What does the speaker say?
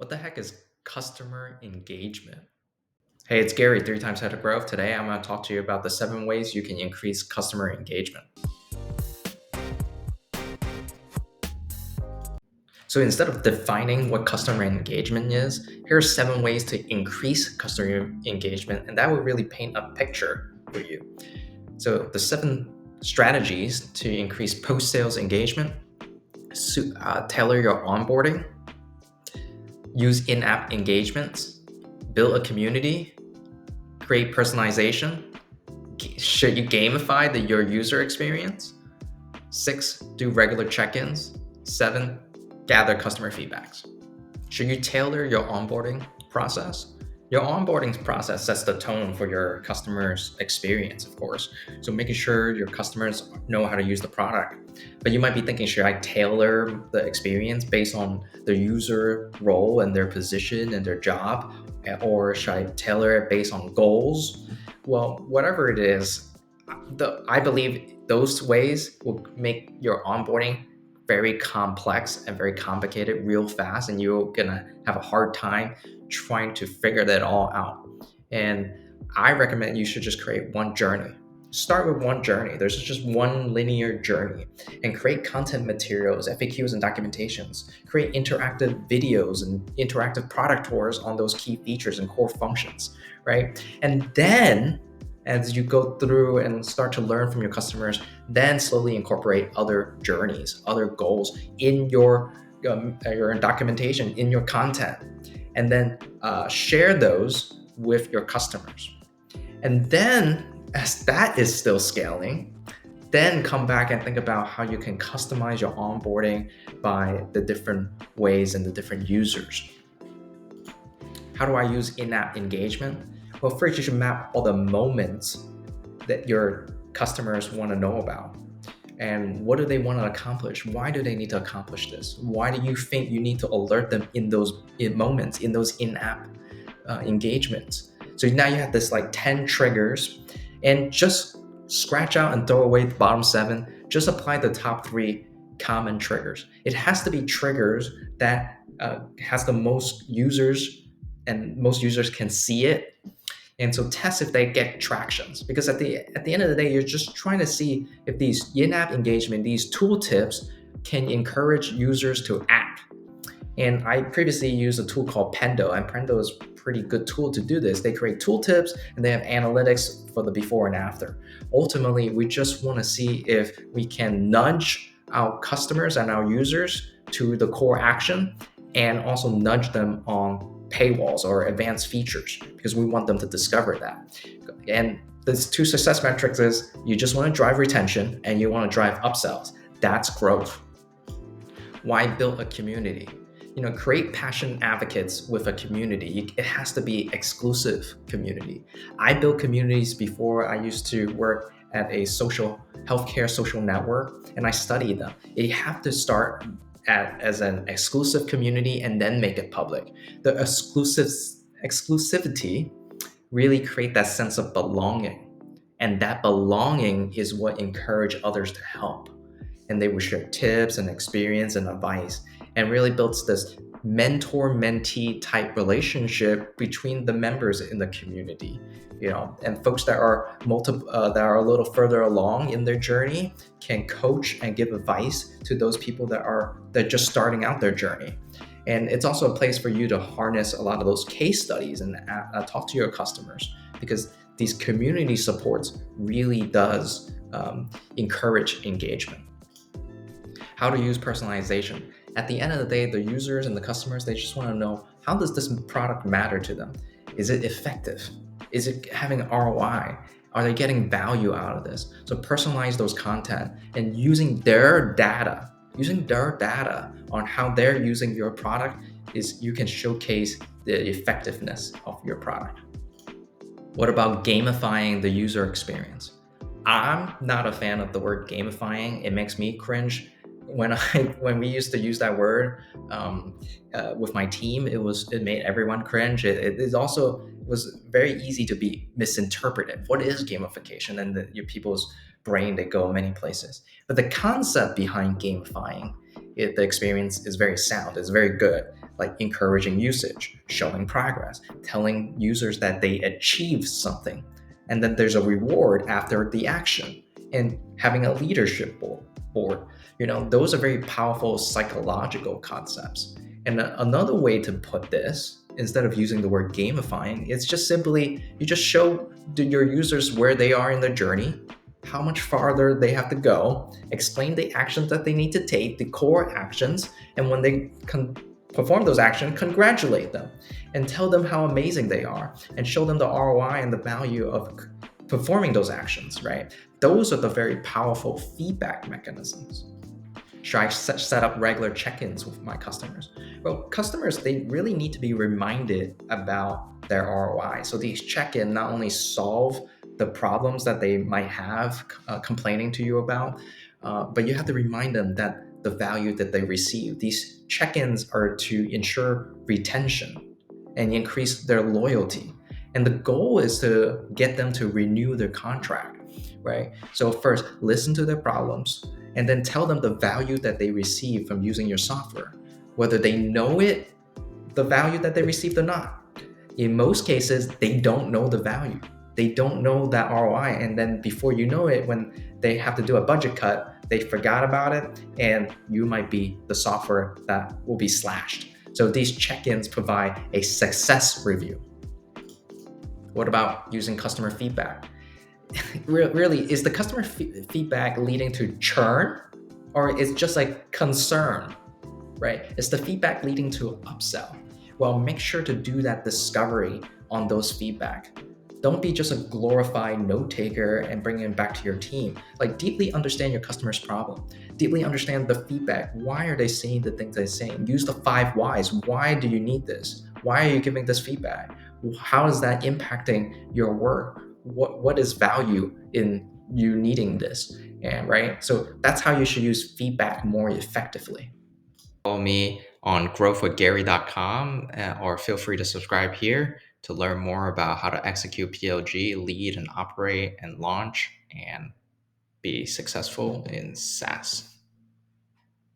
What the heck is customer engagement? Hey, it's Gary, three times head of growth. Today, I'm going to talk to you about the 7 ways you can increase customer engagement. So instead of defining what customer engagement is, here are 7 ways to increase customer engagement, and that will really paint a picture for you. So the 7 strategies to increase post-sales engagement: tailor your onboarding, use in-app engagements, build a community, create personalization. Should you gamify your user experience? 6, do regular check-ins. 7, gather customer feedbacks. Should you tailor your onboarding process? Your onboarding process sets the tone for your customers' experience, of course. So making sure your customers know how to use the product. But you might be thinking, should I tailor the experience based on the user role and their position and their job? Or should I tailor it based on goals? Well, whatever it is, I believe those ways will make your onboarding very complex and very complicated real fast, and you're gonna have a hard time trying to figure that all out. And I recommend you should just create one journey. Start with one journey. There's just one linear journey, and create content materials, FAQs, and documentations. Create interactive videos and interactive product tours on those key features and core functions, right? And then as you go through and start to learn from your customers, then slowly incorporate other journeys, other goals in your documentation, in your content, and then share those with your customers. And then, as that is still scaling, then come back and think about how you can customize your onboarding by the different ways and the different users. How do I use in-app engagement? Well, first you should map all the moments that your customers want to know about. And what do they want to accomplish? Why do they need to accomplish this? Why do you think you need to alert them in those moments, in those in-app engagements? So now you have this like 10 triggers, and just scratch out and throw away the bottom 7. Just apply the top 3 common triggers. It has to be triggers that has the most users, and most users can see it. And so test if they get tractions, because at the end of the day, you're just trying to see if these in-app engagement, these tooltips, can encourage users to act. And I previously used a tool called Pendo, and Pendo is a pretty good tool to do this. They create tooltips and they have analytics for the before and after. Ultimately, we just want to see if we can nudge our customers and our users to the core action, and also nudge them on paywalls or advanced features, because we want them to discover that. And these 2 success metrics is you just want to drive retention and you want to drive upsells. That's growth. Why build a community? Create passionate advocates with a community. It has to be exclusive community. I built communities before. I used to work at a healthcare social network, and I studied them. You have to start as an exclusive community and then make it public. The exclusivity really create that sense of belonging, and that belonging is what encourage others to help. And they will share tips and experience and advice, and really builds this mentor-mentee type relationship between the members in the community. And folks that are a little further along in their journey can coach and give advice to those people that are just starting out their journey. And it's also a place for you to harness a lot of those case studies and talk to your customers, because these community supports really does encourage engagement. How to use personalization. At the end of the day, the users and the customers, they just want to know, how does this product matter to them? Is it effective? Is it having ROI? Are they getting value out of this? So personalize those content, and using their data on how they're using your product, is you can showcase the effectiveness of your product. What about gamifying the user experience? I'm not a fan of the word gamifying. It makes me cringe. When we used to use that word with my team, it made everyone cringe. It also was very easy to be misinterpreted. What is gamification? And your people's brain, they go many places. But the concept behind gamifying the experience is very sound, it's very good, like encouraging usage, showing progress, telling users that they achieved something, and then there's a reward after the action, and having a leadership board. Those are very powerful psychological concepts. And another way to put this, instead of using the word gamifying, it's just simply you just show your users where they are in their journey, how much farther they have to go, explain the actions that they need to take, the core actions, and when they perform those actions, congratulate them and tell them how amazing they are and show them the ROI and the value of performing those actions, right? Those are the very powerful feedback mechanisms. Should I set up regular check-ins with my customers? Well, customers, they really need to be reminded about their ROI. So these check-in not only solve the problems that they might have complaining to you about, but you have to remind them that the value that they receive. These check-ins are to ensure retention and increase their loyalty. And the goal is to get them to renew their contract, right? So first, listen to their problems, and then tell them the value that they receive from using your software, whether they know it, the value that they received or not. In most cases, they don't know the value. They don't know that ROI. And then before you know it, when they have to do a budget cut, they forgot about it, and you might be the software that will be slashed. So these check-ins provide a success review. What about using customer feedback? Really, is the customer feedback leading to churn, or is just like concern, right? Is the feedback leading to upsell? Well, make sure to do that discovery on those feedback. Don't be just a glorified note taker and bring it back to your team. Like, deeply understand your customer's problem. Deeply understand the feedback. Why are they saying the things they're saying? Use the 5 whys. Why do you need this? Why are you giving this feedback? How is that impacting your work? What is value in you needing this? And right, so that's how you should use feedback more effectively. Follow me on growthwithgary.com, or feel free to subscribe here to learn more about how to execute PLG, lead and operate and launch and be successful in SaaS.